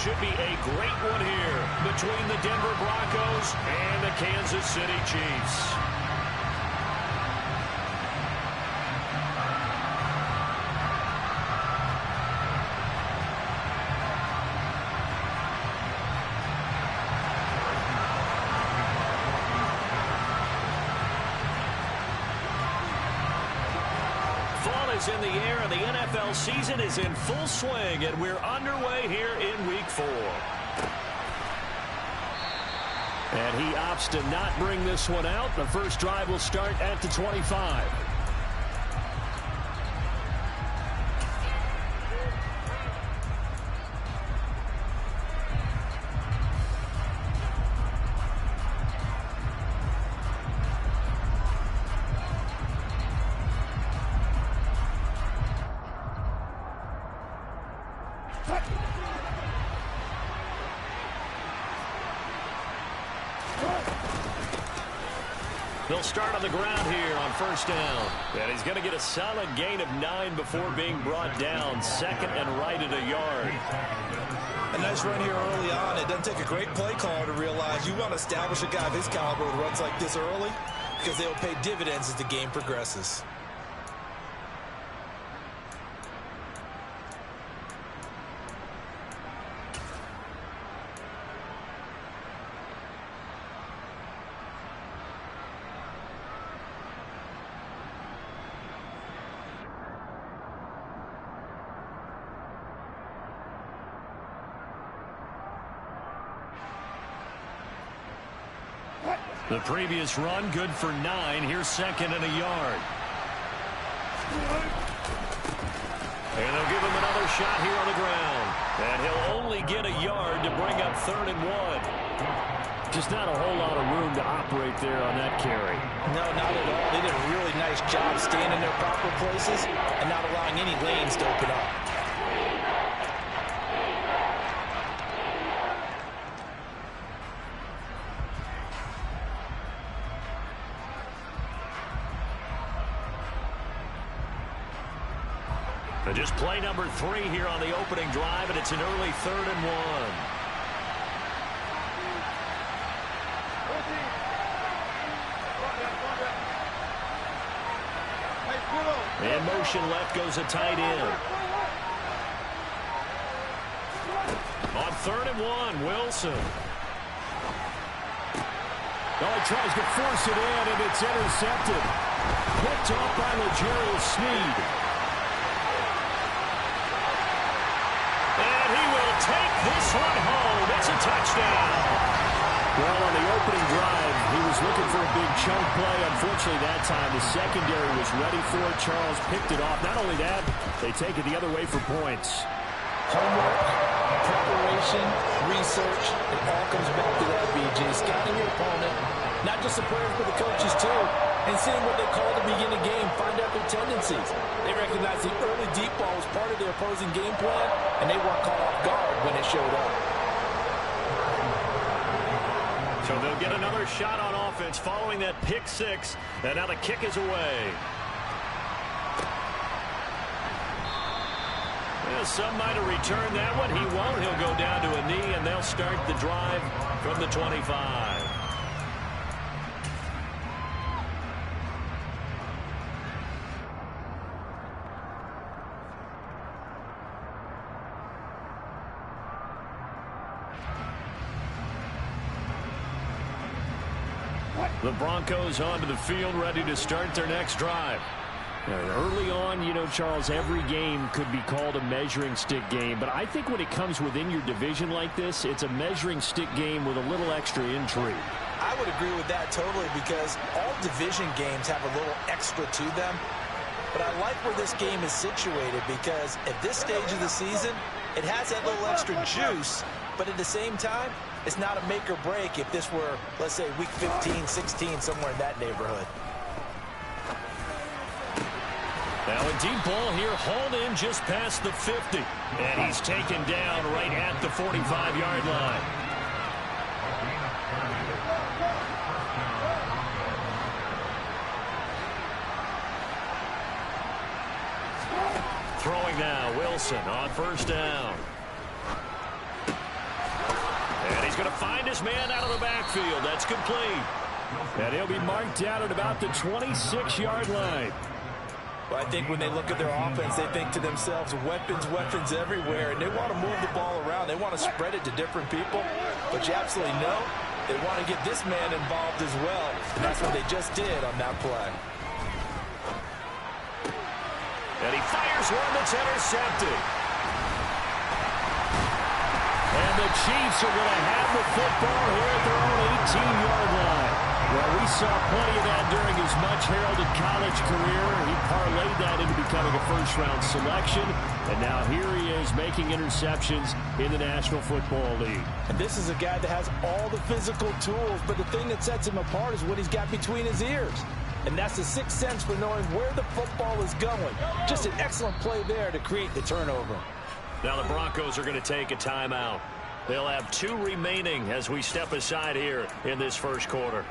should be a great one here between the Denver Broncos and the Kansas City Chiefs. In the air, and the NFL season is in full swing, and we're underway here in Week 4. And he opts to not bring this one out. The first drive will start at the 25. They'll start on the ground here on first down. And he's going to get a solid gain of 9 before being brought down. Second and right at a yard. A nice run here early on. It doesn't take a great play caller to realize you want to establish a guy of his caliber with runs like this early, because they'll pay dividends as the game progresses. The previous run, good for 9. Here's second and a yard. And they'll give him another shot here on the ground. And he'll only get a yard to bring up 3rd and 1. Just not a whole lot of room to operate there on that carry. No, not at all. They did a really nice job staying in their proper places and not allowing any lanes to open up. Just play number 3 here on the opening drive, and it's an early 3rd and 1. In motion left goes a tight end. On 3rd and 1, Wilson. Oh, he tries to force it in, and it's intercepted. Picked off by L'Jarius Sneed. Take this one home. It's a touchdown. Well, on the opening drive, he was looking for a big chunk play. Unfortunately, that time, the secondary was ready for it. Charles picked it off. Not only that, they take it the other way for points. Homework, preparation, research, it all comes back to that, BG. Scouting your opponent, not just the players, but the coaches, too. And seeing what they call to begin a game, find out their tendencies. They recognize the early deep ball was part of their opposing game plan, and they weren't caught off guard when it showed up. So they'll get another shot on offense following that pick 6, and now the kick is away. Well, some might have returned that one. He won't. He'll go down to a knee, and they'll start the drive from the 25. The Broncos onto the field, ready to start their next drive. Early on, you know, Charles, every game could be called a measuring stick game. But I think when it comes within your division like this, it's a measuring stick game with a little extra intrigue. I would agree with that totally, because all division games have a little extra to them. But I like where this game is situated, because at this stage of the season, it has that little extra juice. But at the same time, it's not a make or break if this were, let's say, week 15, 16, somewhere in that neighborhood. Now a deep ball here, hauled in just past the 50. And he's taken down right at the 45-yard line. Throwing now, Wilson on first down. He's going to find his man out of the backfield. That's complete. And he'll be marked down at about the 26-yard line. Well, I think when they look at their offense, they think to themselves, weapons, weapons everywhere, and they want to move the ball around. They want to spread it to different people, but you absolutely know they want to get this man involved as well, and that's what they just did on that play. And he fires one that's intercepted. And the Chiefs are going to have the football here at their own 18-yard line. Well, we saw plenty of that during his much-heralded college career. He parlayed that into becoming a first-round selection. And now here he is making interceptions in the National Football League. And this is a guy that has all the physical tools, but the thing that sets him apart is what he's got between his ears. And that's the sixth sense for knowing where the football is going. Just an excellent play there to create the turnover. Now the Broncos are going to take a timeout. They'll have 2 remaining as we step aside here in this first quarter.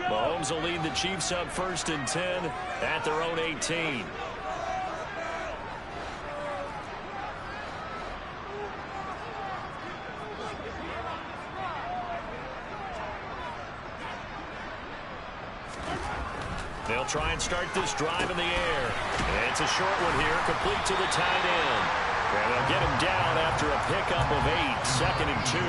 Mahomes will lead the Chiefs up 1st and 10 at their own 18. They'll try and start this drive in the air. And it's a short one here, complete to the tight end. And they'll get him down after a pickup of 8, 2nd and 2.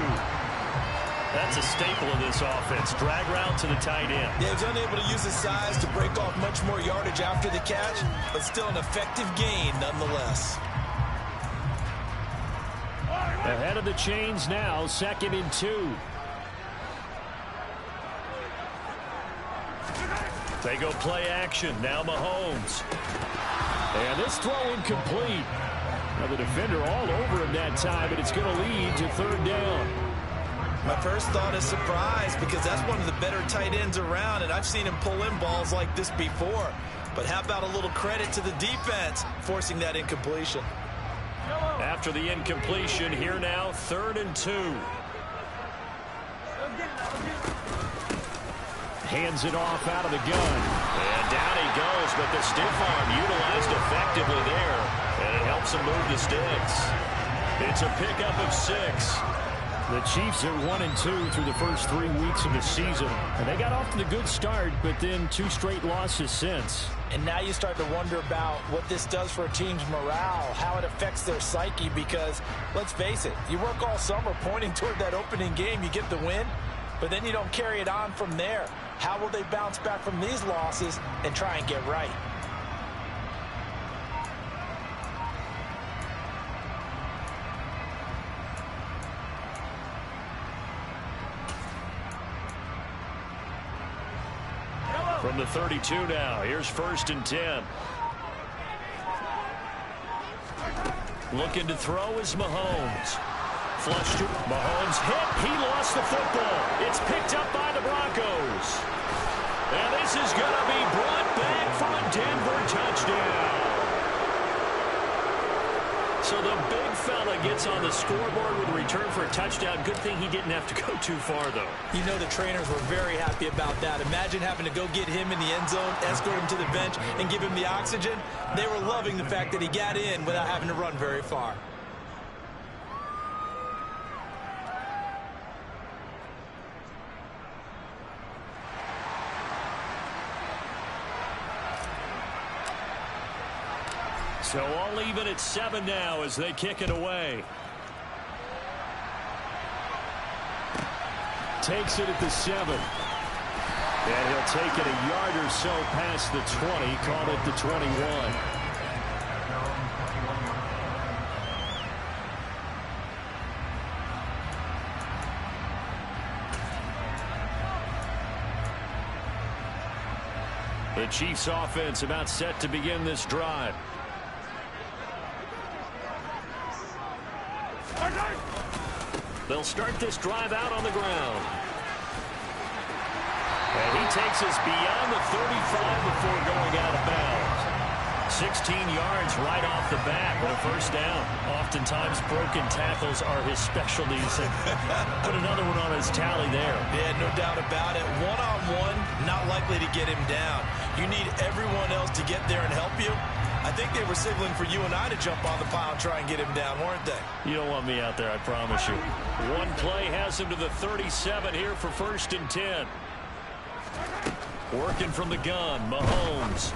That's a staple of this offense. Drag route to the tight end. Yeah, he's unable to use his size to break off much more yardage after the catch, but still an effective gain nonetheless. Ahead of the chains now, 2nd and 2. They go play action. Now Mahomes. And this throw incomplete. Now the defender all over him that time, but it's going to lead to 3rd down. My first thought is surprise, because that's one of the better tight ends around, and I've seen him pull in balls like this before. But how about a little credit to the defense forcing that incompletion? After the incompletion, here now, 3rd and 2. Hands it off out of the gun. And down he goes, but the stiff arm utilized effectively there. And it helps him move the sticks. It's a pickup of 6. The Chiefs are 1 and 2 through the first 3 weeks of the season. And they got off to the good start, but then 2 straight losses since. And now you start to wonder about what this does for a team's morale, how it affects their psyche, because, let's face it, you work all summer pointing toward that opening game, you get the win, but then you don't carry it on from there. How will they bounce back from these losses and try and get right? From the 32 now, here's 1st and 10. Looking to throw is Mahomes. Flush to Mahomes hit. He lost the football. It's picked up by the Broncos. And this is going to be brought back for a Denver touchdown. So the big fella gets on the scoreboard with a return for a touchdown. Good thing he didn't have to go too far, though. You know the trainers were very happy about that. Imagine having to go get him in the end zone, escort him to the bench, and give him the oxygen. They were loving the fact that he got in without having to run very far. So all even at 7 now as they kick it away. Takes it at the 7. And he'll take it a yard or so past the 20, call it the 21. The Chiefs offense about set to begin this drive. They'll start this drive out on the ground. And he takes us beyond the 35 before going out of bounds. 16 yards right off the bat, but a first down. Oftentimes broken tackles are his specialties. And put another one on a his tally there. Yeah, no doubt about it. One-on-one, not likely to get him down. You need everyone else to get there and help you. I think they were signaling for you and I to jump on the pile and try and get him down, weren't they? You don't want me out there, I promise you. One play has him to the 37 here for 1st and 10. Working from the gun, Mahomes.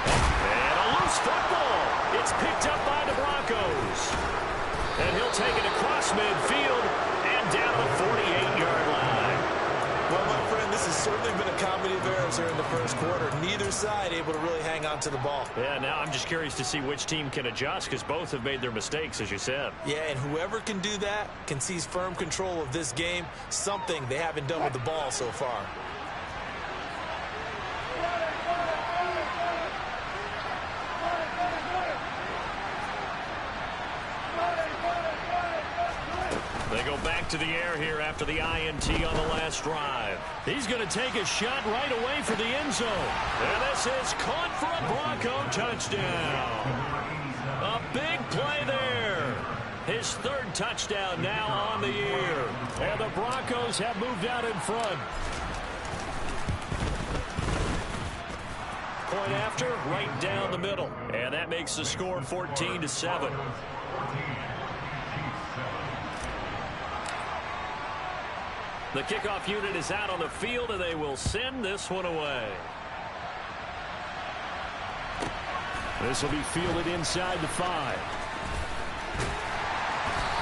And a loose football. It's picked up by the Broncos. And he'll take it across midfield and down the 48-yard line. Well, my friend, this has certainly been a comedy of errors here in the first quarter. Neither side able to really hang on to the ball. Yeah, now I'm just curious to see which team can adjust because both have made their mistakes, as you said. Yeah, and whoever can do that can seize firm control of this game, something they haven't done with the ball so far. They go back to the air here after the INT on the last drive. He's going to take a shot right away for the end zone. And this is caught for a Bronco touchdown. A big play there. His 3rd touchdown now on the year. And the Broncos have moved out in front. Point after, right down the middle. And that makes the score 14-7. The kickoff unit is out on the field, and they will send this one away. This will be fielded inside the 5.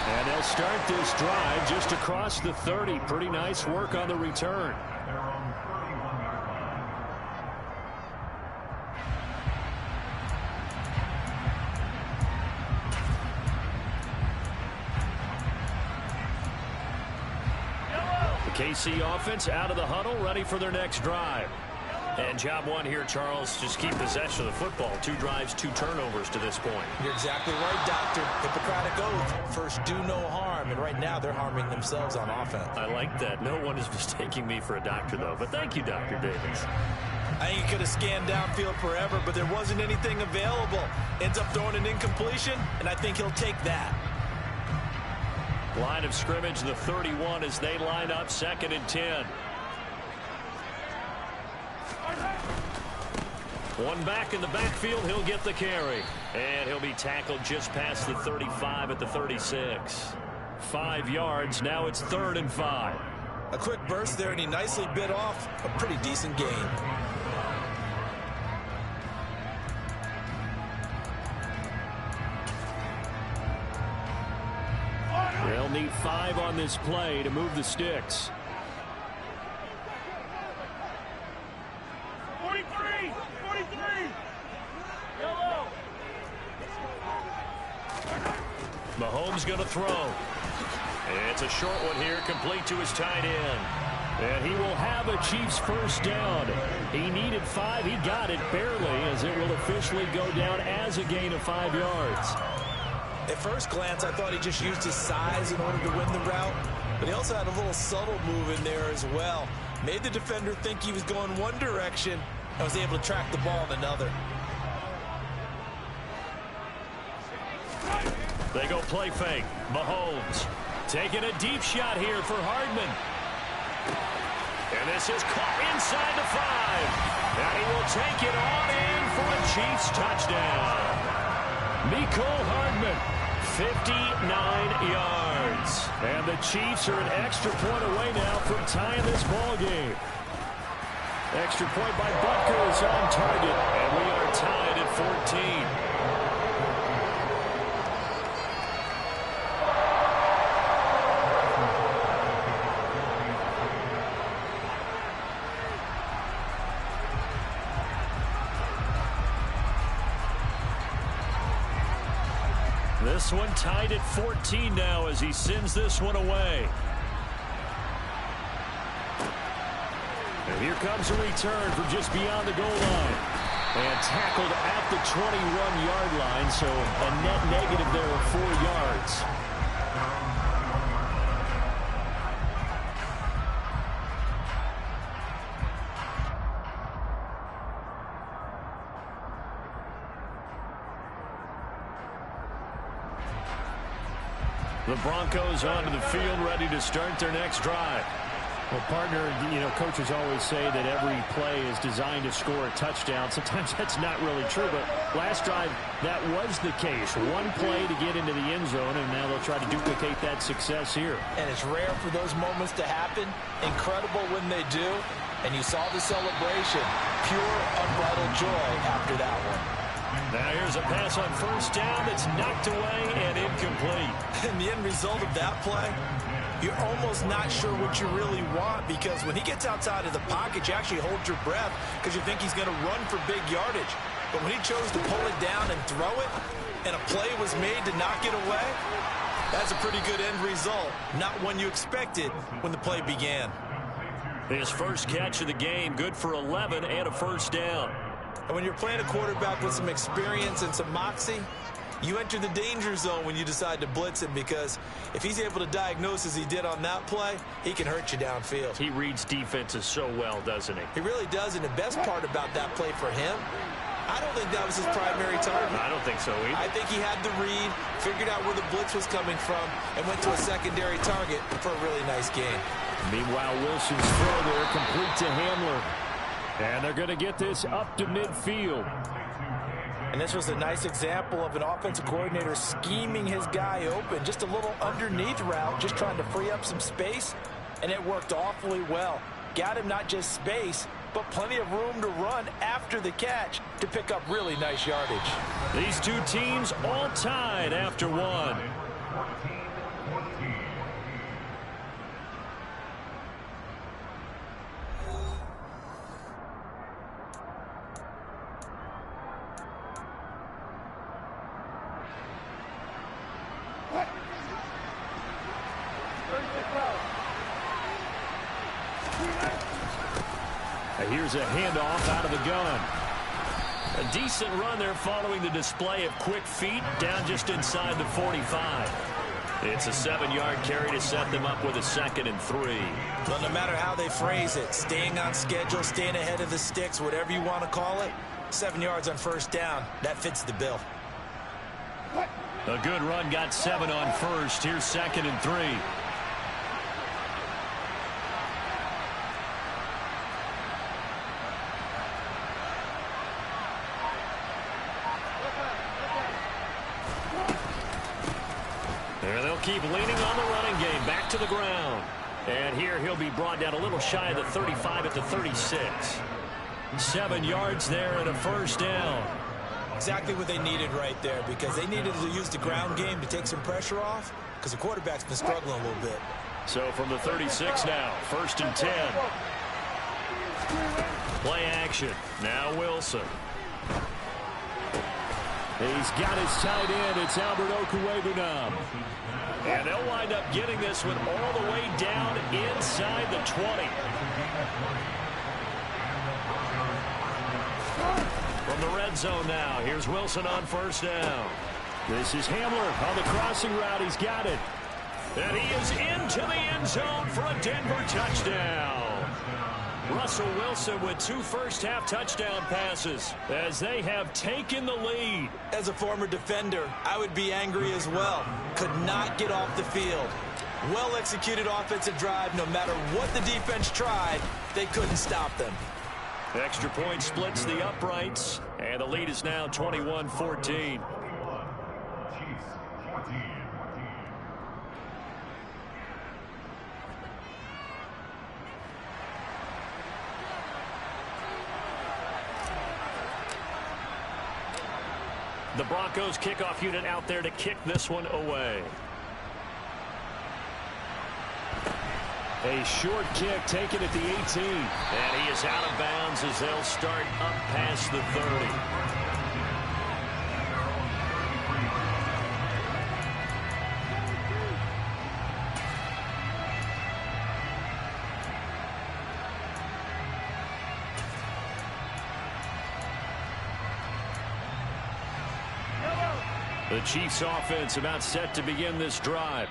And they'll start this drive just across the 30. Pretty nice work on the return. KC offense out of the huddle, ready for their next drive. And job one here, Charles, just keep possession of the football. 2 drives, 2 turnovers to this point. You're exactly right, Doctor. Hippocratic oath. First, do no harm. And right now, they're harming themselves on offense. I like that. No one is mistaking me for a doctor, though. But thank you, Dr. Davis. I think he could have scanned downfield forever, but there wasn't anything available. Ends up throwing an incompletion, and I think he'll take that. Line of scrimmage, the 31 as they line up 2nd and 10. One back in the backfield, he'll get the carry. And he'll be tackled just past the 35 at the 36. 5 yards, now it's 3rd and 5. A quick burst there, and he nicely bit off a pretty decent gain. They'll need 5 on this play to move the sticks. 43! Yellow! Mahomes going to throw. It's a short one here, complete to his tight end. And he will have a Chiefs first down. He needed 5. He got it barely, as it will officially go down as a gain of 5 yards. At first glance, I thought he just used his size in order to win the route, but he also had a little subtle move in there as well. Made the defender think he was going one direction and was able to track the ball in another. They go play fake. Mahomes taking a deep shot here for Hardman. And this is caught inside the 5. And he will take it on in for a Chiefs touchdown. Mecole Hardman, 59 yards. And the Chiefs are an extra point away now from tying this ball game. Extra point by Butker is on target, and we are tied at 14. This one tied at 14 now as he sends this one away. And here comes a return from just beyond the goal line. And tackled at the 21-yard line, so a net negative there of 4 yards. The Broncos onto the field, ready to start their next drive. Well, partner, coaches always say that every play is designed to score a touchdown. Sometimes that's not really true, but last drive, that was the case. One play to get into the end zone, and now they'll try to duplicate that success here. And it's rare for those moments to happen. Incredible when they do. And you saw the celebration. Pure, unbridled joy after that one. Now here's a pass on first down that's knocked away and incomplete. And the end result of that play, you're almost not sure what you really want, because when he gets outside of the pocket, you actually hold your breath because you think he's going to run for big yardage. But when he chose to pull it down and throw it, and a play was made to knock it away, that's a pretty good end result. Not one you expected when the play began. His first catch of the game, good for 11 and a first down. And when you're playing a quarterback with some experience and some moxie, you enter the danger zone when you decide to blitz him, because if he's able to diagnose as he did on that play, he can hurt you downfield. He reads defenses so well, doesn't he? He really does, and the best part about that play for him, I don't think that was his primary target. I don't think so either. I think he had the read, figured out where the blitz was coming from, and went to a secondary target for a really nice gain. Meanwhile, Wilson's throw there complete to Hamler. And they're going to get this up to midfield. And this was a nice example of an offensive coordinator scheming his guy open. Just a little underneath route, just trying to free up some space. And it worked awfully well. Got him not just space, but plenty of room to run after the catch to pick up really nice yardage. These two teams all tied after one. Here's a handoff out of the gun. A decent run there following the display of quick feet down just inside the 45. It's a 7-yard carry to set them up with a 2nd and 3. Well, no matter how they phrase it, staying on schedule, staying ahead of the sticks, whatever you want to call it, 7 yards on first down, that fits the bill. A good run, got 7 on first. Here's 2nd and 3. Keep leaning on the running game. Back to the ground. And here he'll be brought down a little shy of the 35 at the 36. 7 yards there and a first down. Exactly what they needed right there, because they needed to use the ground game to take some pressure off, because the quarterback's been struggling a little bit. So from the 36 now, 1st and 10. Play action. Now Wilson. He's got his tight end. It's Albert Okwuegbunam. And they'll wind up getting this one all the way down inside the 20. From the red zone now, here's Wilson on first down. This is Hamler on the crossing route. He's got it. And he is into the end zone for a Denver touchdown. Russell Wilson with 2 first-half touchdown passes as they have taken the lead. As a former defender, I would be angry as well. Could not get off the field. Well-executed offensive drive. No matter what the defense tried, they couldn't stop them. Extra point splits the uprights, and the lead is now 21-14. The Broncos kickoff unit out there to kick this one away. A short kick taken at the 18. And he is out of bounds as they'll start up past the 30. The Chiefs offense about set to begin this drive.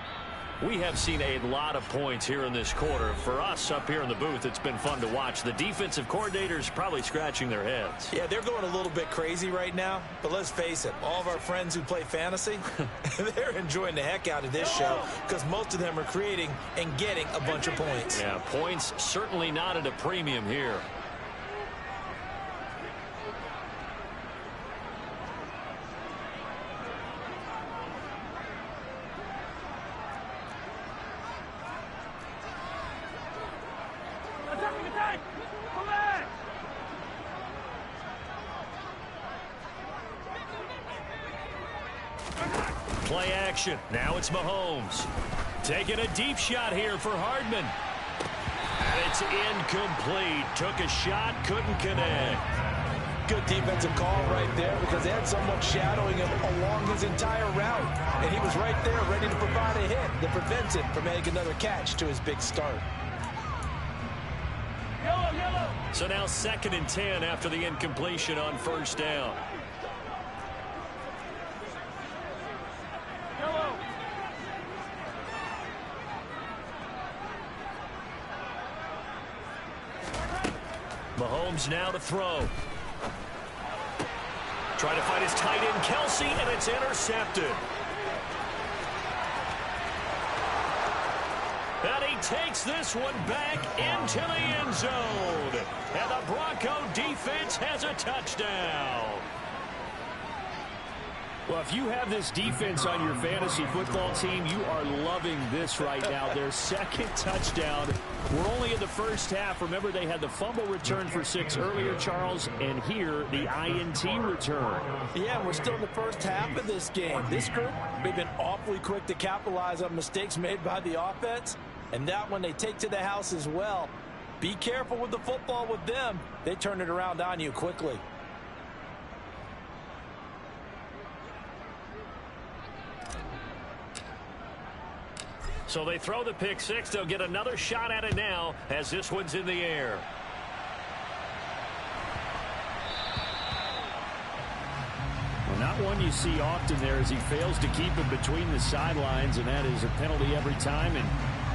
We have seen a lot of points here in this quarter. For us up here in the booth, it's been fun to watch. The defensive coordinators probably scratching their heads. Yeah, they're going a little bit crazy right now. But let's face it, all of our friends who play fantasy, they're enjoying the heck out of this show because most of them are creating and getting a bunch of points. Yeah, points certainly not at a premium here. Play action. Now it's Mahomes. Taking a deep shot here for Hardman. And it's incomplete. Took a shot, couldn't connect. Good defensive call right there because they had someone shadowing him along his entire route. And he was right there ready to provide a hit that prevents him from making another catch to his big start. So now 2nd and 10 after the incompletion on first down. Mahomes now to throw. Trying to find his tight end, Kelsey, and it's intercepted. And he takes this one back into the end zone. And the Bronco defense has a touchdown. Well, if you have this defense on your fantasy football team, you are loving this right now. Their 2nd touchdown. We're only in the first half. Remember, they had the fumble return for 6 earlier, Charles, and here the INT return. Yeah, we're still in the first half of this game. This group, they've been awfully quick to capitalize on mistakes made by the offense, and that one they take to the house as well. Be careful with the football with them. They turn it around on you quickly. So they throw the pick 6. They'll get another shot at it now as this one's in the air. Well, not one you see often there as he fails to keep it between the sidelines, and that is a penalty every time and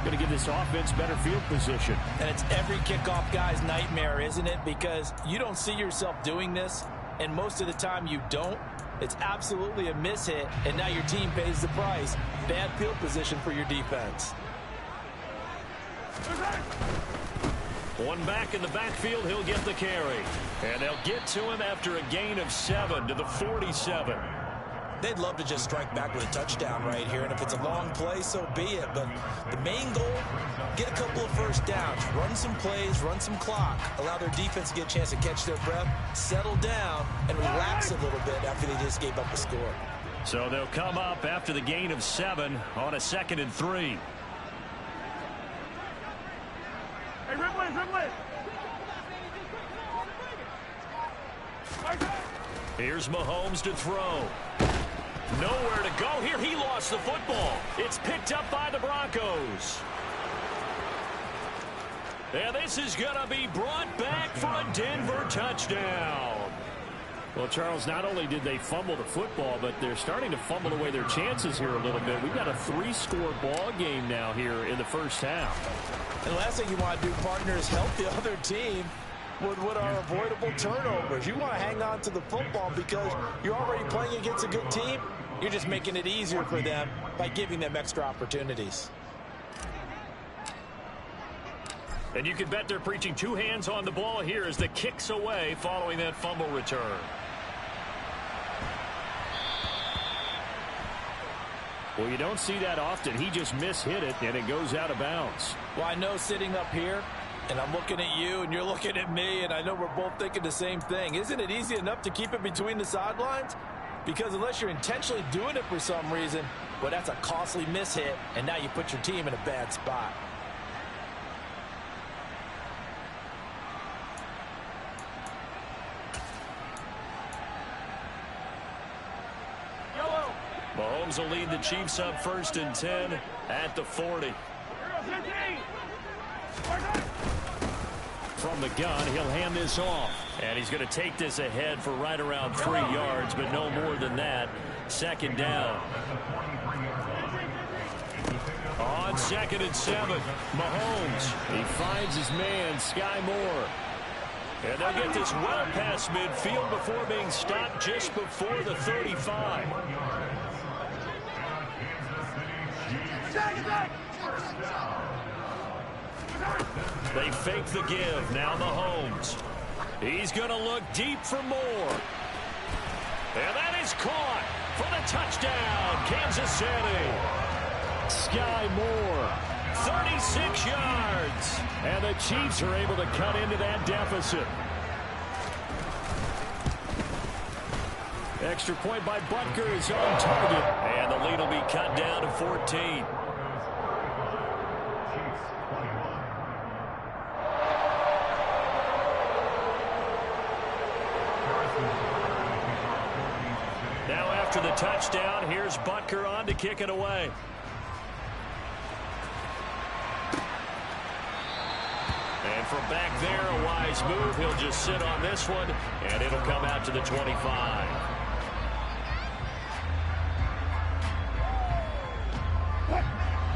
going to give this offense better field position. And it's every kickoff guy's nightmare, isn't it? Because you don't see yourself doing this, and most of the time you don't. It's absolutely a mishit, and now your team pays the price. Bad field position for your defense. One back in the backfield, he'll get the carry. And they'll get to him after a gain of 7 to the 47. They'd love to just strike back with a touchdown right here, and if it's a long play, so be it. But the main goal, get a couple of first downs, run some plays, run some clock, allow their defense to get a chance to catch their breath, settle down, and relax a little bit after they just gave up a score. So they'll come up after the gain of 7 on a 2nd and 3. Hey, Ridley! Here's Mahomes to throw. Nowhere to go here. He lost the football. It's picked up by the Broncos. And this is going to be brought back for a Denver touchdown. Well, Charles, not only did they fumble the football, but they're starting to fumble away their chances here a little bit. We've got a 3-score ball game now here in the first half. And the last thing you want to do, partner, is help the other team with what are avoidable turnovers. You want to hang on to the football because you're already playing against a good team. You're just making it easier for them by giving them extra opportunities. And you can bet they're preaching 2 hands on the ball here as the kick's away following that fumble return. Well, you don't see that often. He just mishit it, and it goes out of bounds. Well, I know sitting up here, and I'm looking at you, and you're looking at me, and I know we're both thinking the same thing. Isn't it easy enough to keep it between the sidelines? Because unless you're intentionally doing it for some reason, well, that's a costly mishit, and now you put your team in a bad spot. Mahomes will lead the Chiefs up 1st and 10 at the 40. From the gun, he'll hand this off. And he's going to take this ahead for right around 3 yards, but no more than that. 2nd down. On 2nd and 7, Mahomes. He finds his man, Sky Moore. And they'll get this well past midfield before being stopped just before the 35. They fake the give. Now Mahomes. He's going to look deep for Moore. And that is caught for the touchdown, Kansas City. Sky Moore, 36 yards. And the Chiefs are able to cut into that deficit. Extra point by Butker is on target. And the lead will be cut down to 14. Now after the touchdown, here's Butker on to kick it away. And from back there, a wise move. He'll just sit on this one, and it'll come out to the 25.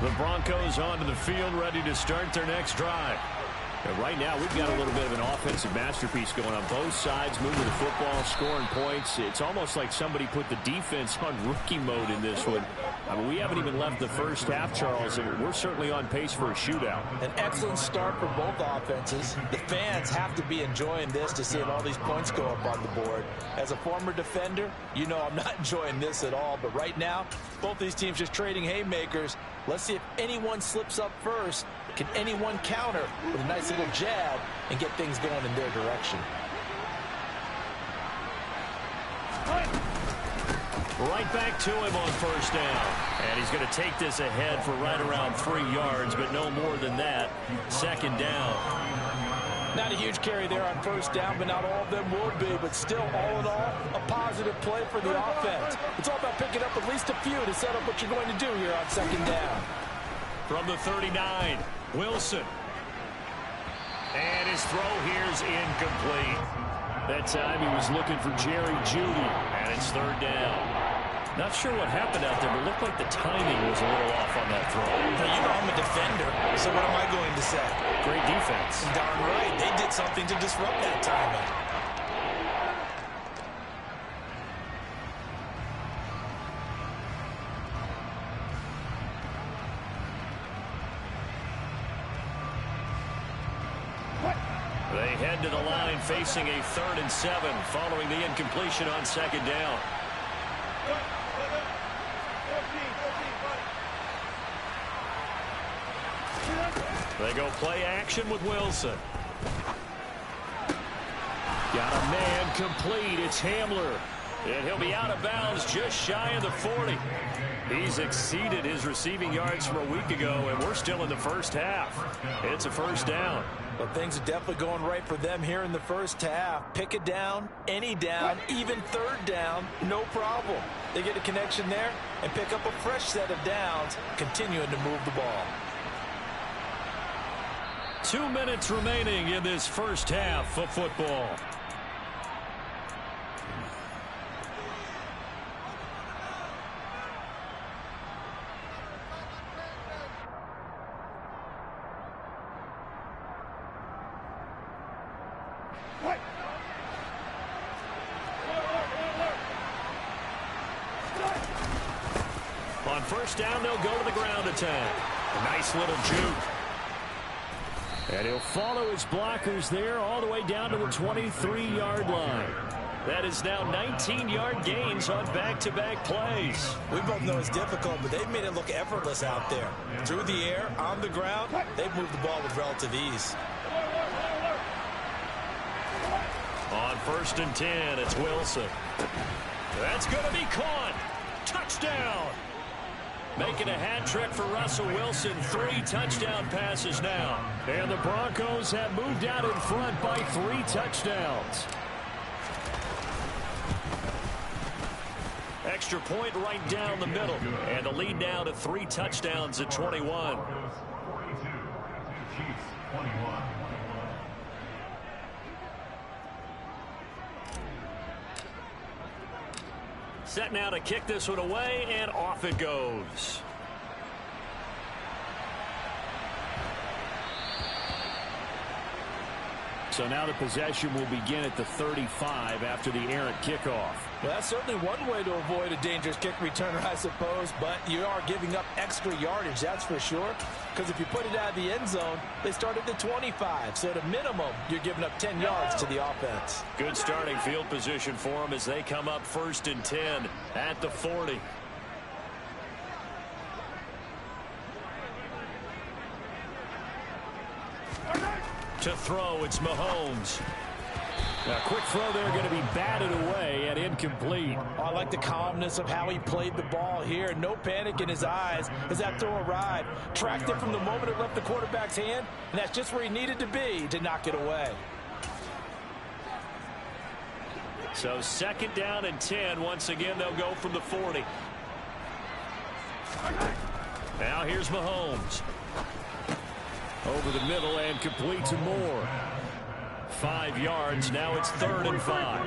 The Broncos onto the field, ready to start their next drive. And right now, we've got a little bit of an offensive masterpiece going on both sides, moving the football, scoring points. It's almost like somebody put the defense on rookie mode in this one. I mean, we haven't even left the first half, Charles, and we're certainly on pace for a shootout. An excellent start for both offenses. The fans have to be enjoying this to seeing all these points go up on the board. As a former defender, you know I'm not enjoying this at all. But right now, both these teams just trading haymakers. Let's see if anyone slips up first. Can anyone counter with a nice little jab and get things going in their direction? Right back to him on first down. And he's going to take this ahead for right around 3 yards, but no more than that. Second down. Not a huge carry there on first down, but not all of them will be. But still, all in all, a positive play for the offense. It's all about picking up at least a few to set up what you're going to do here on second down. From the 39, Wilson. And his throw here's incomplete. That time he was looking for Jerry Jeudy, and it's third down. Not sure what happened out there, but it looked like the timing was a little off on that throw. Now, you know I'm a defender, so what am I going to say? Great defense. Darn right. They did something to disrupt that timing. They head to the line facing a 3rd and 7 following the incompletion on second down. They go play action with Wilson. Got a man complete. It's Hamler. And he'll be out of bounds just shy of the 40. He's exceeded his receiving yards from a week ago, and we're still in the first half. It's a first down. But things are definitely going right for them here in the first half. Pick it down, any down, even third down, no problem. They get a connection there and pick up a fresh set of downs, continuing to move the ball. 2 minutes remaining in this first half of football. On first down, they'll go to the ground attack. A nice little juke. And he'll follow his blockers there all the way down to the 23-yard line. That is now 19-yard gains on back-to-back plays. We both know it's difficult, but they've made it look effortless out there. Through the air, on the ground, they've moved the ball with relative ease. On 1st and 10, it's Wilson. That's going to be caught. Touchdown. Making a hat trick for Russell Wilson. 3 touchdown passes now. And the Broncos have moved out in front by 3 touchdowns. Extra point right down the middle. And the lead now to 3 touchdowns at 21. Set now to kick this one away, and off it goes. So now the possession will begin at the 35 after the errant kickoff. Well, that's certainly one way to avoid a dangerous kick returner, I suppose, but you are giving up extra yardage, that's for sure, because if you put it out of the end zone, they start at the 25, so at a minimum, you're giving up 10 yards to the offense. Good starting field position for them as they come up 1st and 10 at the 40. To throw, it's Mahomes. A quick throw there, going to be batted away and incomplete. I like the calmness of how he played the ball here. No panic in his eyes as that throw arrived. Tracked it from the moment it left the quarterback's hand, and that's just where he needed to be to knock it away. So 2nd down and 10. Once again, they'll go from the 40. Now here's Mahomes. Over the middle and completes more. 5 yards. Now it's 3rd and 5.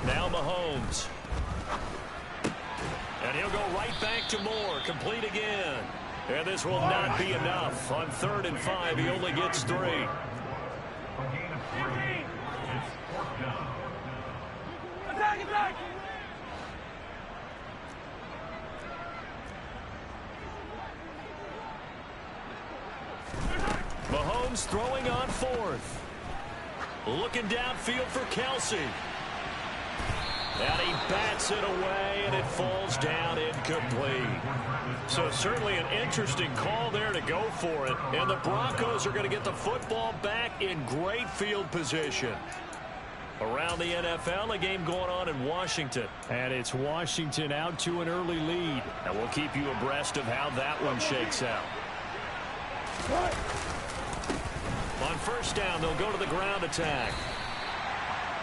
Now Mahomes. And he'll go right back to Moore. Complete again. And this will not be enough. On 3rd and 5, he only gets 3. Attack! Mahomes throwing on 4th. Looking downfield for Kelsey. And he bats it away, and it falls down incomplete. So certainly an interesting call there to go for it. And the Broncos are going to get the football back in great field position. Around the NFL, a game going on in Washington. And it's Washington out to an early lead. And we'll keep you abreast of how that one shakes out. On 1st down, they'll go to the ground attack.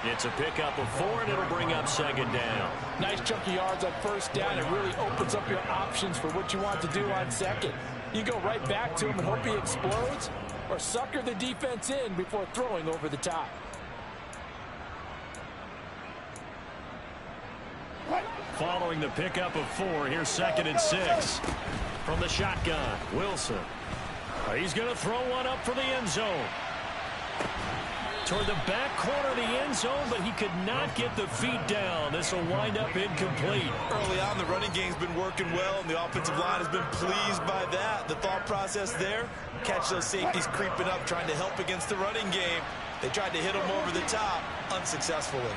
It's a pickup of 4, and it'll bring up 2nd down. Nice chunk of yards on 1st down. It really opens up your options for what you want to do on 2nd. You go right back to him and hope he explodes, or sucker the defense in before throwing over the top. Following the pickup of 4, here's 2nd and 6. From the shotgun, Wilson. He's going to throw one up for the end zone. Toward the back corner of the end zone, but he could not get the feet down. This will wind up incomplete. Early on, the running game's been working well, and the offensive line has been pleased by that. The thought process there, catch those safeties creeping up, trying to help against the running game. They tried to hit him over the top, unsuccessfully.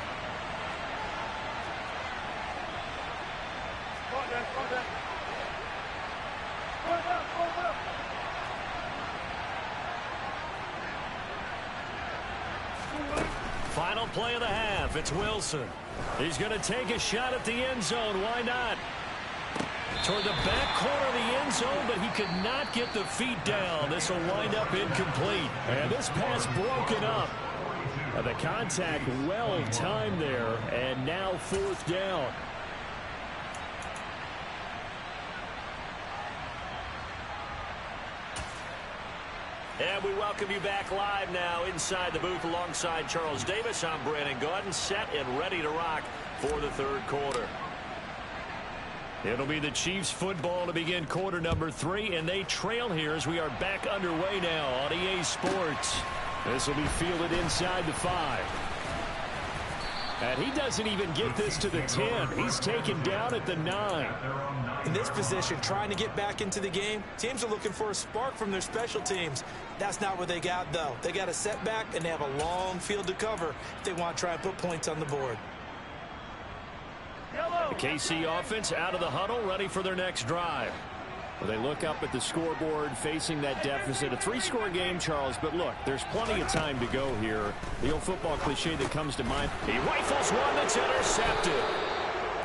Final play of the half. It's Wilson. He's going to take a shot at the end zone. Why not? Toward the back corner of the end zone, but he could not get the feet down. This will wind up incomplete. And this pass broken up. The contact well timed there. And now 4th down. And we welcome you back live now inside the booth alongside Charles Davis. I'm Brandon Gaudin, set and ready to rock for the 3rd quarter. It'll be the Chiefs football to begin quarter number 3, and they trail here as we are back underway now on EA Sports. This will be fielded inside the 5. And he doesn't even get this to the 10. He's taken down at the 9. In this position, trying to get back into the game, teams are looking for a spark from their special teams. That's not what they got, though. They got a setback, and they have a long field to cover if they want to try and put points on the board. The KC offense out of the huddle, ready for their next drive. Well, they look up at the scoreboard, facing that deficit. A 3-score game, Charles, but look, there's plenty of time to go here. The old football cliche that comes to mind. He rifles one that's intercepted.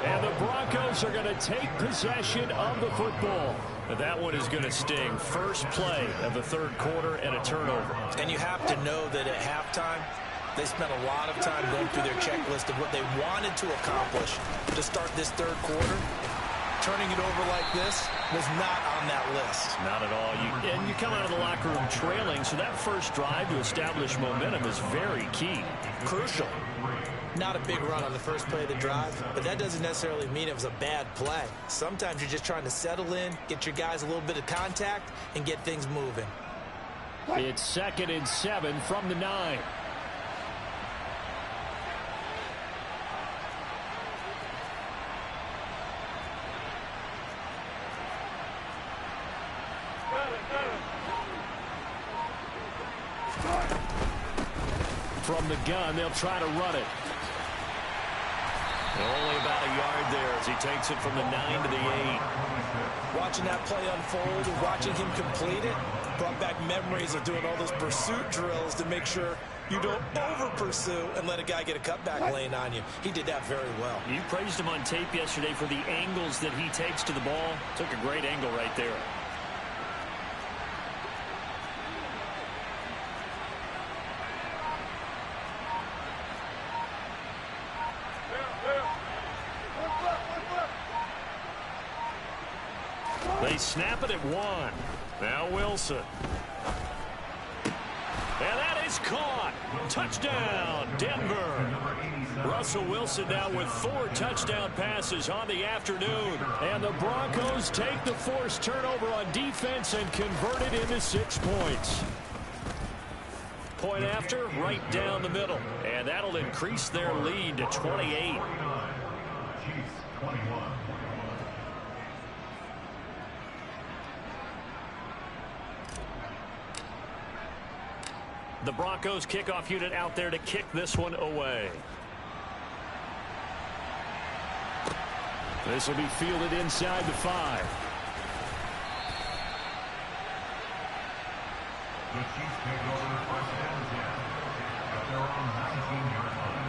And the Broncos are going to take possession of the football. That one is going to sting. First play of the 3rd quarter and a turnover. And you have to know that at halftime, they spent a lot of time going through their checklist of what they wanted to accomplish to start this 3rd quarter. Turning it over like this was not on that list. Not at all. And you come out of the locker room trailing, so that first drive to establish momentum is very key. Crucial. Not a big run on the first play of the drive, but that doesn't necessarily mean it was a bad play. Sometimes you're just trying to settle in, get your guys a little bit of contact, and get things moving. It's 2nd and 7 from the 9. From the gun, they'll try to run it. Only about a yard there as he takes it from the 9 to the 8. Watching that play unfold and watching him complete it brought back memories of doing all those pursuit drills to make sure you don't over-pursue and let a guy get a cutback lane on you. He did that very well. You praised him on tape yesterday for the angles that he takes to the ball. Took a great angle right there. They snap it at 1. Now Wilson. And that is caught. Touchdown, Denver. Russell Wilson now with 4 touchdown passes on the afternoon. And the Broncos take the forced turnover on defense and convert it into 6 points. Point after, right down the middle. And that'll increase their lead to 28. The Broncos kickoff unit out there to kick this one away. This will be fielded inside the 5. The Chiefs take over the first and 10 at their own 19-yard line.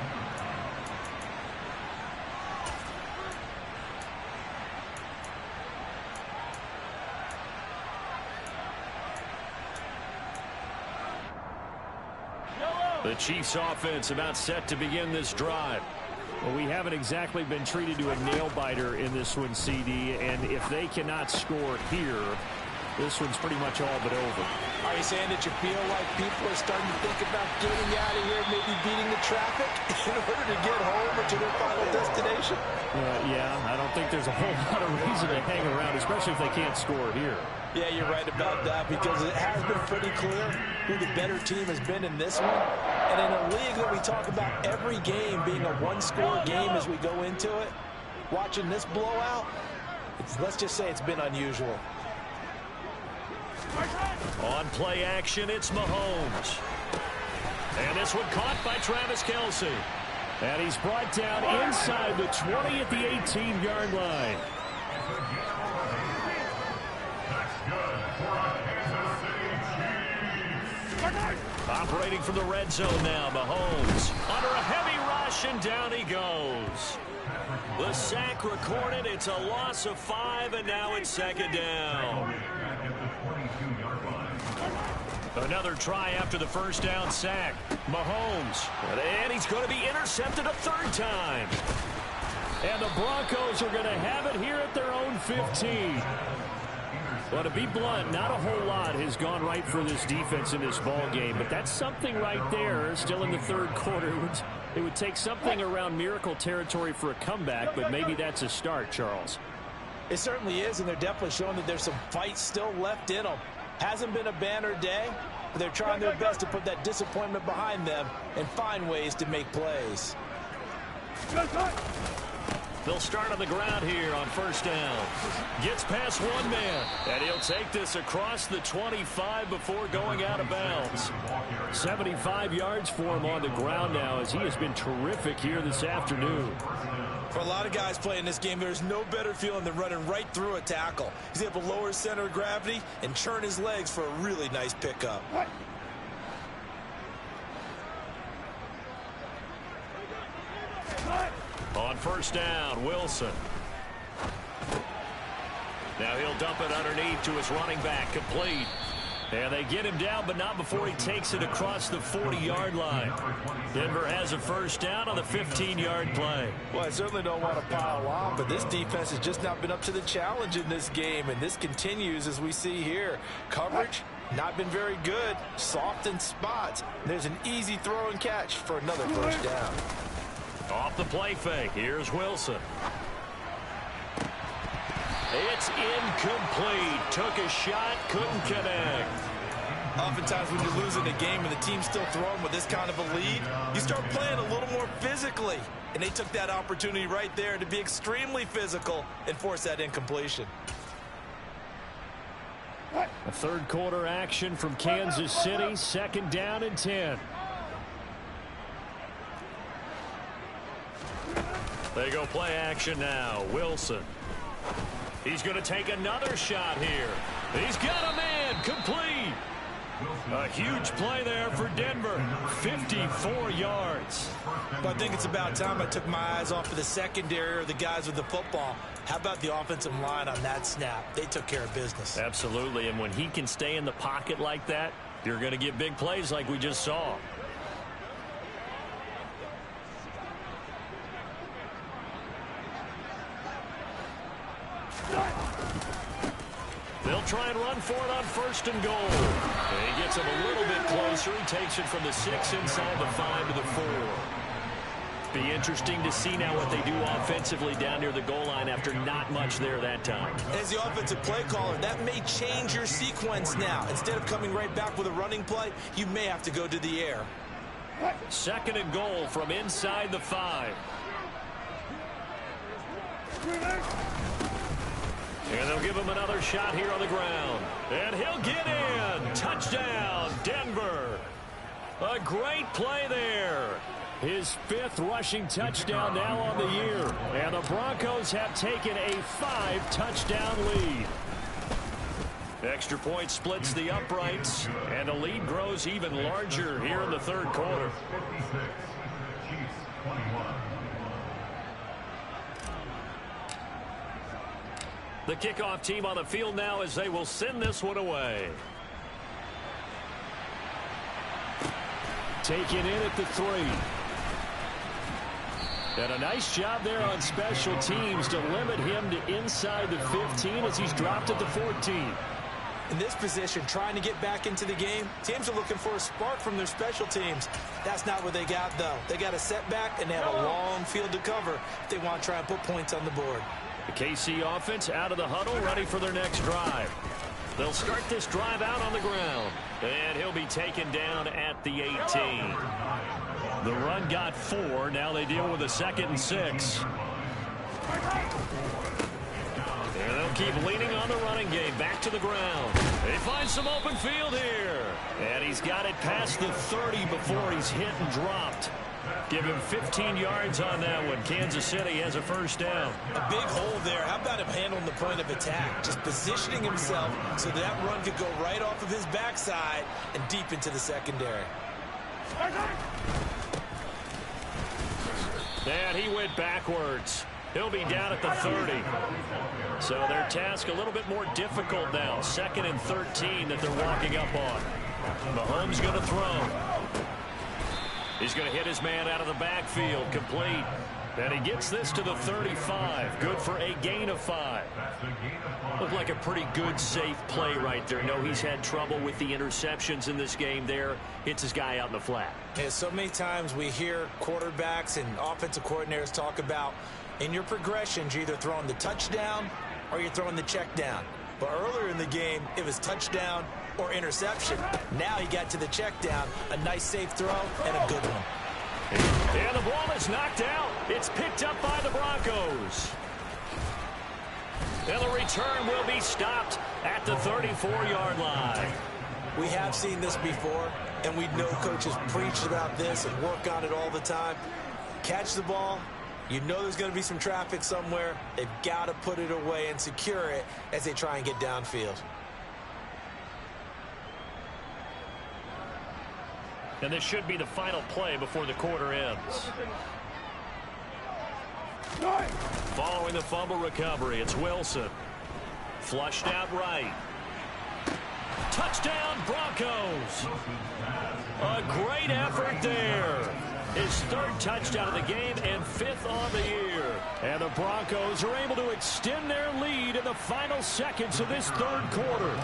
The Chiefs offense about set to begin this drive. Well, we haven't exactly been treated to a nail-biter in this one, CD, and if they cannot score here, this one's pretty much all but over. Are you saying that you feel like people are starting to think about getting out of here, maybe beating the traffic in order to get home or to their final destination? Yeah, I don't think there's a whole lot of reason to hang around, especially if they can't score here. Yeah, you're right about that because it has been pretty clear who the better team has been in this one. And in a league that we talk about every game being a one-score game as we go into it, watching this blowout, let's just say it's been unusual. On play action, it's Mahomes. And this one caught by Travis Kelce. And he's brought down inside the 20 at the 18-yard line. Operating from the red zone now, Mahomes under a heavy rush, and down he goes. The sack recorded. It's a loss of 5, and now it's 2nd down. Another try after the first down sack. Mahomes, and he's going to be intercepted a 3rd time. And the Broncos are going to have it here at their own 15. Well, to be blunt, not a whole lot has gone right for this defense in this ball game, but that's something right there. Still in the 3rd quarter, it would take something around miracle territory for a comeback, but maybe that's a start, Charles. It certainly is, and they're definitely showing that there's some fight still left in them. Hasn't been a banner day, but they're trying their best to put that disappointment behind them and find ways to make plays. They'll start on the ground here on 1st down. Gets past 1 man, and he'll take this across the 25 before going out of bounds. 75 yards for him on the ground now, as he has been terrific here this afternoon. For a lot of guys playing this game, there's no better feeling than running right through a tackle. He's able to lower his center of gravity and churn his legs for a really nice pickup. On 1st down, Wilson. Now he'll dump it underneath to his running back, complete. And they get him down, but not before he takes it across the 40-yard line. Denver has a 1st down on the 15-yard play. Well, I certainly don't want to pile on, but this defense has just not been up to the challenge in this game, and this continues as we see here. Coverage, not been very good, soft in spots. There's an easy throw and catch for another 1st down. Off the play fake. Here's Wilson. It's incomplete. Took a shot, couldn't connect. Oftentimes when you're losing a game and the team's still throwing with this kind of a lead, you start playing a little more physically. And they took that opportunity right there to be extremely physical and force that incompletion. A third quarter action from Kansas City. 2nd down and 10. They go play action now. Wilson. He's going to take another shot here. He's got a man. Complete. A huge play there for Denver. 54 yards. But I think it's about time I took my eyes off of the secondary or the guys with the football. How about the offensive line on that snap? They took care of business. Absolutely. And when he can stay in the pocket like that, you're going to get big plays like we just saw. They'll try and run for it on 1st and goal. And he gets him a little bit closer. He takes it from the 6 inside the 5 to the 4. Be interesting to see now what they do offensively down near the goal line after not much there that time. As the offensive play caller, that may change your sequence now. Instead of coming right back with a running play, you may have to go to the air. 2nd and goal from inside the 5. And they'll give him another shot here on the ground. And he'll get in. Touchdown, Denver. A great play there. His 5th rushing touchdown now on the year. And the Broncos have taken a 5-touchdown lead. Extra point splits the uprights. And the lead grows even larger here in the 3rd quarter. 56, Chiefs 21. The kickoff team on the field now as they will send this one away. Taken in at the 3. And a nice job there on special teams to limit him to inside the 15 as he's dropped at the 14. In this position, trying to get back into the game, teams are looking for a spark from their special teams. That's not what they got, though. They got a setback, and they have a long field to cover if they want to try and put points on the board. The KC offense out of the huddle, ready for their next drive. They'll start this drive out on the ground. And he'll be taken down at the 18. The run got 4. Now they deal with a 2nd and 6. And they'll keep leaning on the running game. Back to the ground. They find some open field here. And he's got it past the 30 before he's hit and dropped. Give him 15 yards on that one. Kansas City has a 1st down. A big hole there. How about him handling the point of attack? Just positioning himself so that run could go right off of his backside and deep into the secondary. And he went backwards. He'll be down at the 30. So their task a little bit more difficult now. 2nd and 13 that they're walking up on. Mahomes going to throw. He's going to hit his man out of the backfield. Complete. And he gets this to the 35. Good for a gain of 5. Looked like a pretty good, safe play right there. No, he's had trouble with the interceptions in this game there. Hits his guy out in the flat. Yeah, so many times we hear quarterbacks and offensive coordinators talk about in your progressions, you're either throwing the touchdown or you're throwing the check down. But earlier in the game, it was touchdown or interception. Now he got to the check down. A nice safe throw and a good one. And the ball is knocked out. It's picked up by the Broncos. And the return will be stopped at the 34-yard line. We have seen this before, and we know coaches preach about this and work on it all the time. Catch the ball. You know there's going to be some traffic somewhere. They've got to put it away and secure it as they try and get downfield. And this should be the final play before the quarter ends. Following the fumble recovery, it's Wilson. Flushed out right. Touchdown, Broncos. A great effort there. His 3rd touchdown of the game and 5th on the year. And the Broncos are able to extend their lead in the final seconds of this 3rd quarter.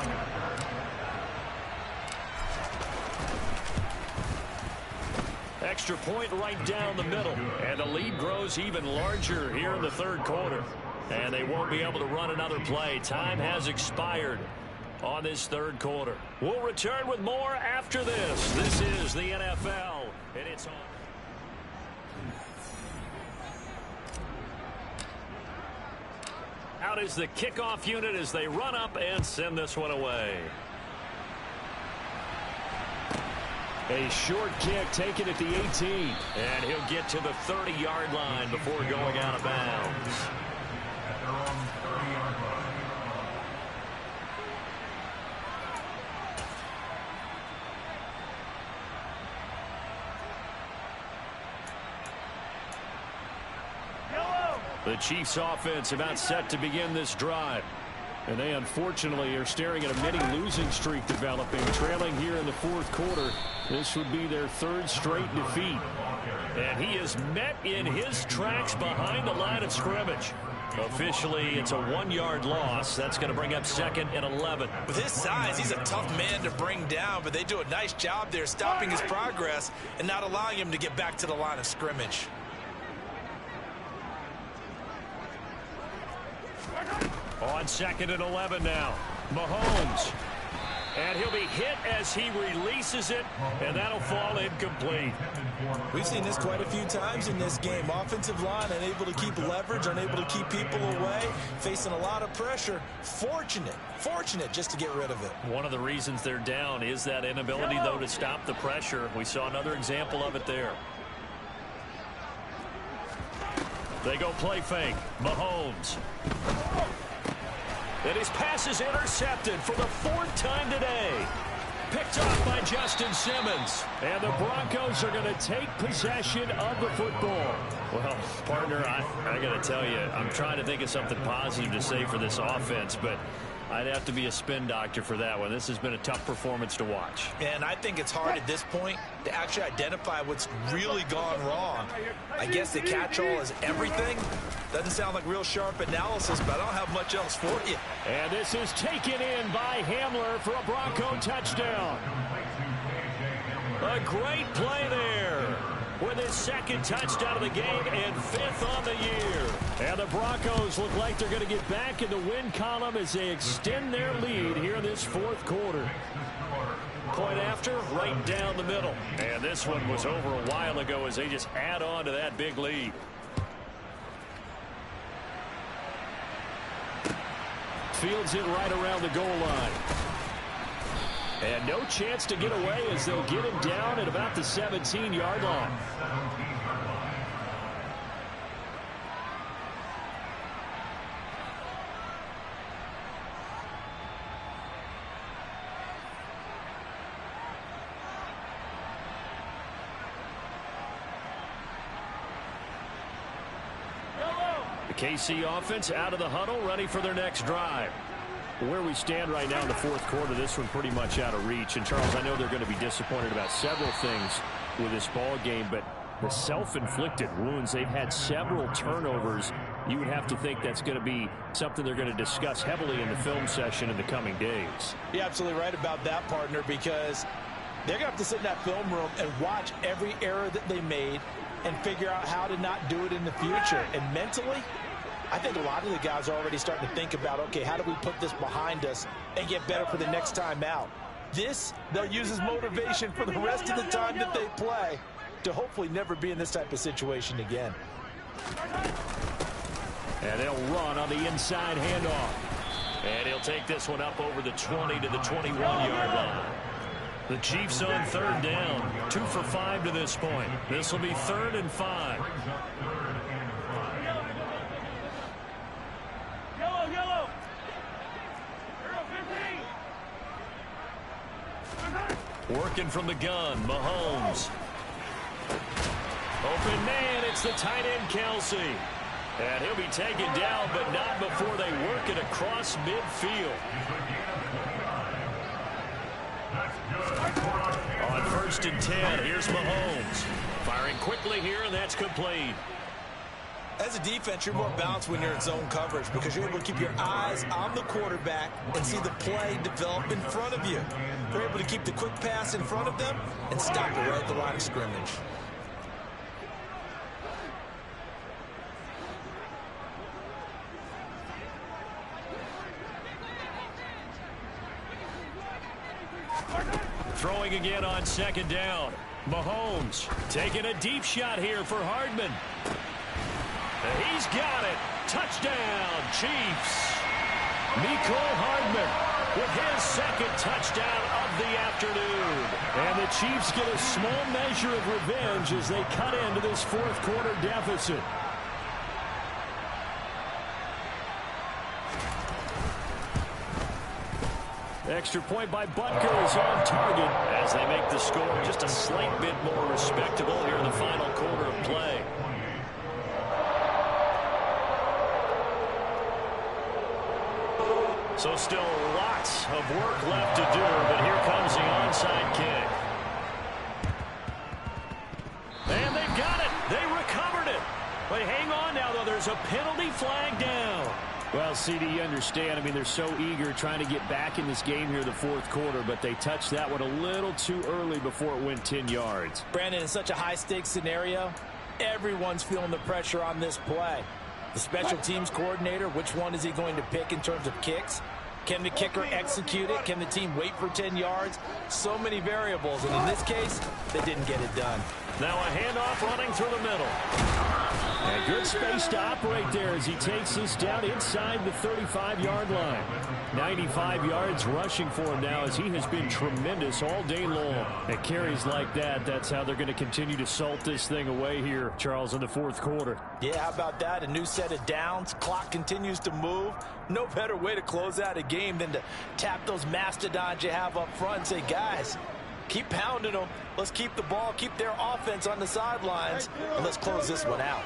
extra point right down the middle. And the lead grows even larger here in the third quarter. And they won't be able to run another play. Time has expired on this third quarter. We'll return with more after this. This is the NFL, and it's on. Out is the kickoff unit as they run up and send this one away. A short kick taken at the 18. And he'll get to the 30-yard line before going out of bounds. At their own 30-yard line. The Chiefs offense about set to begin this drive. And they unfortunately are staring at a mini losing streak developing, trailing here in the fourth quarter. This would be their third straight defeat. And he is met in his tracks behind the line of scrimmage. Officially, it's a 1-yard loss. That's going to bring up second and 11. With his size, he's a tough man to bring down, but they do a nice job there stopping his progress and not allowing him to get back to the line of scrimmage. On second and 11 now, Mahomes. And he'll be hit as he releases it, and that'll fall incomplete. We've seen this quite a few times in this game. Offensive line unable to keep leverage, unable to keep people away, facing a lot of pressure. Fortunate just to get rid of it. One of the reasons they're down is that inability, though, to stop the pressure. We saw another example of it there. They go play fake. Mahomes. And his pass is intercepted for the 4th time today. Picked off by Justin Simmons. And the Broncos are going to take possession of the football. Well, partner, I got to tell you, I'm trying to think of something positive to say for this offense, but I'd have to be a spin doctor for that one. This has been a tough performance to watch. And I think it's hard at this point to actually identify what's really gone wrong. I guess the catch-all is everything. Doesn't sound like real sharp analysis, but I don't have much else for you. And this is taken in by Hamler for a Bronco touchdown. A great play there with his second touchdown of the game and 5th on the year. And the Broncos look like they're going to get back in the win column as they extend their lead here in this 4th quarter. Point after, right down the middle. And this one was over a while ago as they just add on to that big lead. Fields it right around the goal line. And no chance to get away as they'll get him down at about the 17-yard line. The KC offense out of the huddle, ready for their next drive. Where we stand right now in the 4th quarter, this one pretty much out of reach. And, Charles, I know they're going to be disappointed about several things with this ball game, but the self-inflicted wounds, they've had several turnovers. You would have to think that's going to be something they're going to discuss heavily in the film session in the coming days. You're absolutely right about that, partner, because they're going to have to sit in that film room and watch every error that they made and figure out how to not do it in the future. And mentally, I think a lot of the guys are already starting to think about, okay, how do we put this behind us and get better for the next time out? This, they'll use as motivation for the rest of the time that they play to hopefully never be in this type of situation again. And they'll run on the inside handoff. And he'll take this one up over the 20 to the 21-yard line. The Chiefs on 3rd down. 2 for 5 to this point. This will be 3rd and 5. Yellow. Working from the gun, Mahomes. Open man, it's the tight end, Kelsey. And he'll be taken down, but not before they work it across midfield. On 1st and 10, here's Mahomes. Firing quickly here, and that's complete. As a defense, you're more balanced when you're in zone coverage because you're able to keep your eyes on the quarterback and see the play develop in front of you. You're able to keep the quick pass in front of them and stop it right at the line of scrimmage. Throwing again on second down. Mahomes taking a deep shot here for Hardman. He's got it. Touchdown, Chiefs. Mecole Hardman with his second touchdown of the afternoon. And the Chiefs get a small measure of revenge as they cut into this fourth quarter deficit. Extra point by Butker is on target as they make the score just a slight bit more respectable here in the final quarter of play. So still lots of work left to do, but here comes the onside kick. And they've got it. They recovered it. But hang on now, though. There's a penalty flag down. Well, CD, you understand. I mean, they're so eager trying to get back in this game here in the fourth quarter, but they touched that one a little too early before it went 10 yards. Brandon, in such a high-stakes scenario, everyone's feeling the pressure on this play. The special teams coordinator, which one is he going to pick in terms of kicks? Can the kicker execute it? Can the team wait for 10 yards? So many variables, and in this case, they didn't get it done. Now a handoff running through the middle. And good space to operate there as he takes this down inside the 35-yard line. 95 yards rushing for him now as he has been tremendous all day long. At carries like that, that's how they're going to continue to salt this thing away here, Charles, in the fourth quarter. Yeah, how about that? A new set of downs. Clock continues to move. No better way to close out a game than to tap those mastodons you have up front and say, guys, keep pounding them. Let's keep the ball, keep their offense on the sidelines, and let's close this one out.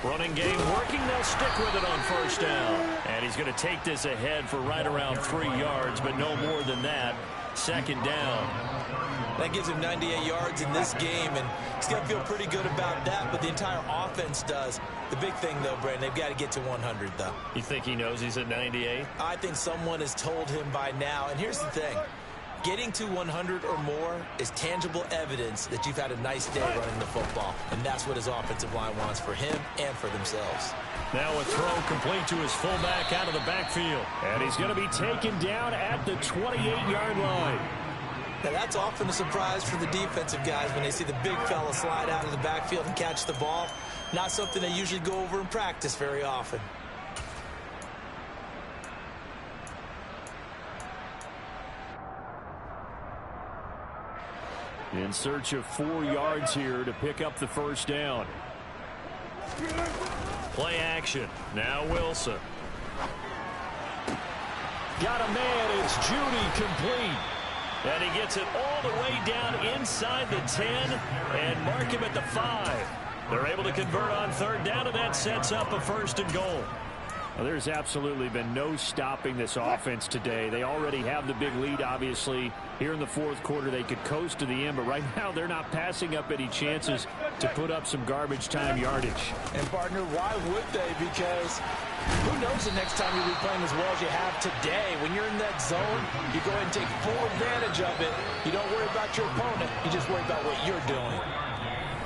Running game working. They'll stick with it on first down. And he's going to take this ahead for right around 3 yards, but no more than that. Second down. That gives him 98 yards in this game, and he's got to feel pretty good about that, but the entire offense does. The big thing, though, Brandon, they've got to get to 100, though. You think he knows he's at 98? I think someone has told him by now, and here's the thing. Getting to 100 or more is tangible evidence that you've had a nice day running the football, and that's what his offensive line wants for him and for themselves. Now a throw complete to his fullback out of the backfield. And he's going to be taken down at the 28-yard line. Now that's often a surprise for the defensive guys when they see the big fella slide out of the backfield and catch the ball. Not something they usually go over in practice very often. In search of 4 yards here to pick up the first down. Play action. Now Wilson. Got a man. It's Judy complete. And he gets it all the way down inside the 10 and mark him at the 5. They're able to convert on third down, and that sets up a first and goal. Well, there's absolutely been no stopping this offense today. They already have the big lead, obviously. Here in the fourth quarter, they could coast to the end, but right now they're not passing up any chances to put up some garbage time yardage. And, partner, why would they? Because who knows the next time you'll be playing as well as you have today. When you're in that zone, you go ahead and take full advantage of it. You don't worry about your opponent. You just worry about what you're doing.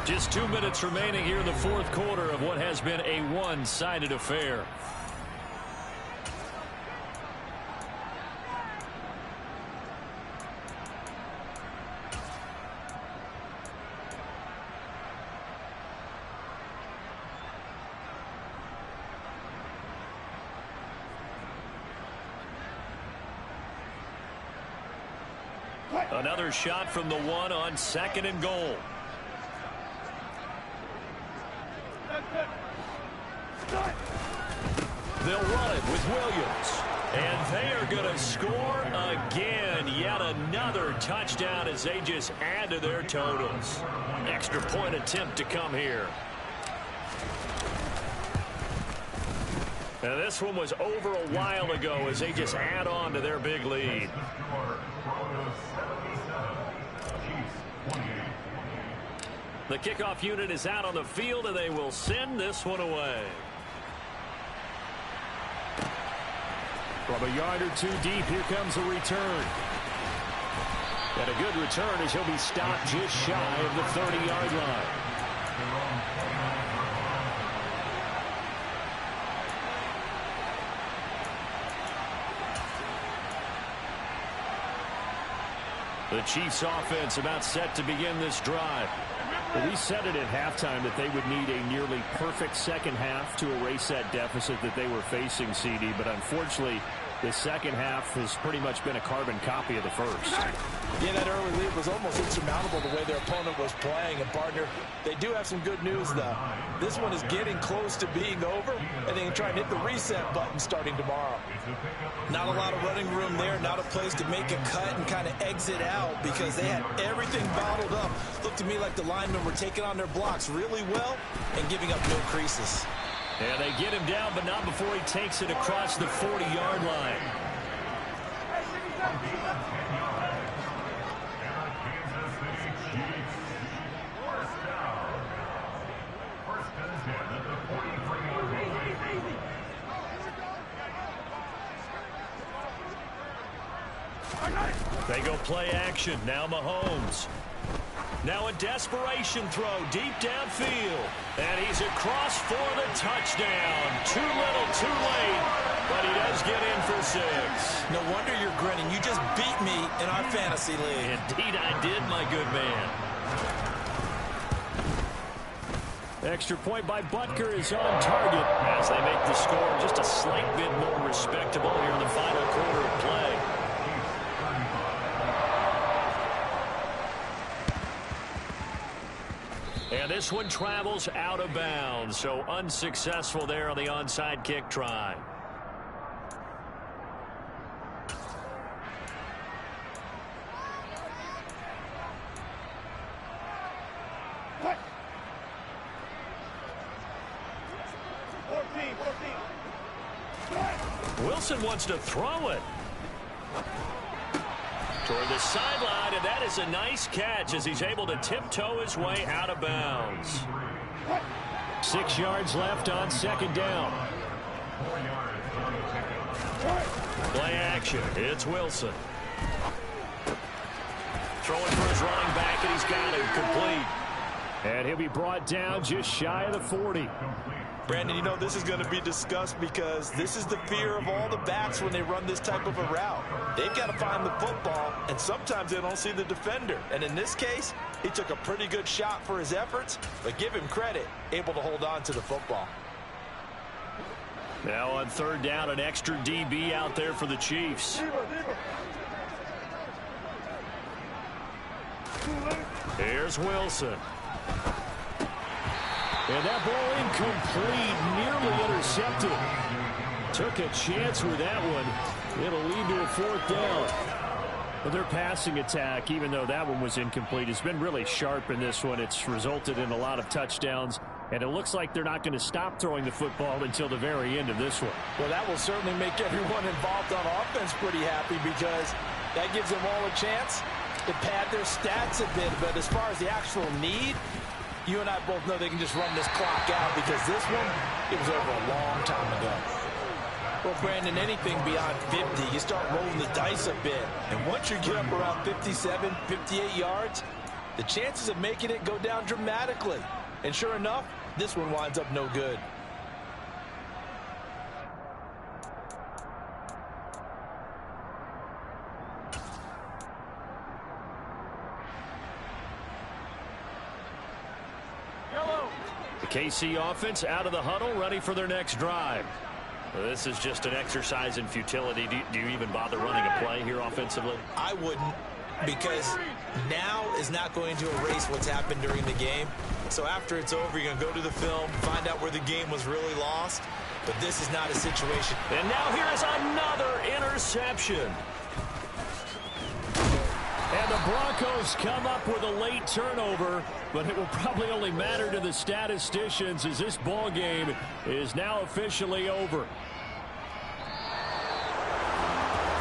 Just 2 minutes remaining here in the fourth quarter of what has been a one-sided affair. Another shot from the 1 on second and goal. They'll run it with Williams. And they are going to score again. Yet another touchdown as they just add to their totals. Extra point attempt to come here. Now this one was over a while ago as they just add on to their big lead. The kickoff unit is out on the field, and they will send this one away. From a yard or two deep, here comes a return. And a good return as he'll be stopped just shy of the 30-yard line. The Chiefs offense about set to begin this drive. Well, we said it at halftime that they would need a nearly perfect second half to erase that deficit that they were facing, CD. But unfortunately, the second half has pretty much been a carbon copy of the first. Yeah, that early lead was almost insurmountable the way their opponent was playing. And, partner, they do have some good news, though. This one is getting close to being over, and they can try and hit the reset button starting tomorrow. Not a lot of running room there, not a place to make a cut and kind of exit out because they had everything bottled up. Looked to me like the linemen were taking on their blocks really well and giving up no creases. And they get him down, but not before he takes it across the 40-yard line. They go play action. Now Mahomes. Now a desperation throw deep downfield. And he's across for the touchdown. Too little, too late. But he does get in for 6. No wonder you're grinning. You just beat me in our fantasy league. Indeed I did, my good man. Extra point by Butker is on target as they make the score just a slight bit more respectable here in the final quarter of play. And this one travels out of bounds, so unsuccessful there on the onside kick try. Wilson wants to throw it toward the sideline, and that is a nice catch as he's able to tiptoe his way out of bounds. 6 yards left on second down. Play action. It's Wilson. Throwing for his running back, and he's got it complete. And he'll be brought down just shy of the 40. Brandon, you know this is going to be discussed because this is the fear of all the backs when they run this type of a route. They've got to find the football, and sometimes they don't see the defender. And in this case, he took a pretty good shot for his efforts, but give him credit, able to hold on to the football. Now on third down, an extra DB out there for the Chiefs. Here's Wilson. And that ball incomplete, nearly intercepted. Took a chance with that one. It'll lead to a fourth down. But their passing attack, even though that one was incomplete, has been really sharp in this one. It's resulted in a lot of touchdowns. And it looks like they're not going to stop throwing the football until the very end of this one. Well, that will certainly make everyone involved on offense pretty happy because that gives them all a chance to pad their stats a bit. But as far as the actual need, you and I both know they can just run this clock out because this one, it was over a long time ago. Well, Brandon, anything beyond 50, you start rolling the dice a bit. And once you get up around 57, 58 yards, the chances of making it go down dramatically. And sure enough, this one winds up no good. The KC offense out of the huddle, ready for their next drive. This is just an exercise in futility. Do you even bother running a play here offensively? I wouldn't, because now is not going to erase what's happened during the game. So after it's over, you're going to go to the film, find out where the game was really lost. But this is not a situation. And now here is another interception. And the Broncos come up with a late turnover, but it will probably only matter to the statisticians as this ball game is now officially over.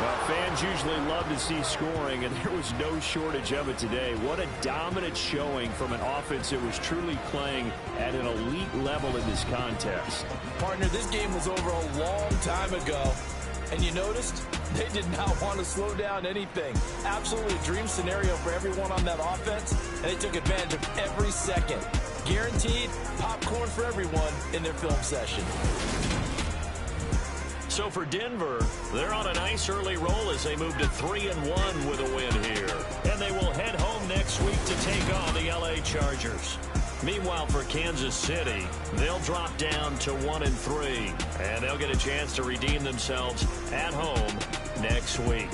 Well, fans usually love to see scoring, and there was no shortage of it today. What a dominant showing from an offense that was truly playing at an elite level in this contest. Partner, this game was over a long time ago, and you noticed they did not want to slow down anything. Absolutely a dream scenario for everyone on that offense, and they took advantage of every second. Guaranteed popcorn for everyone in their film session. So for Denver, they're on a nice early roll as they move to 3-1 with a win here. And they will head home next week to take on the LA Chargers. Meanwhile, for Kansas City, they'll drop down to 1-3. And they'll get a chance to redeem themselves at home next week.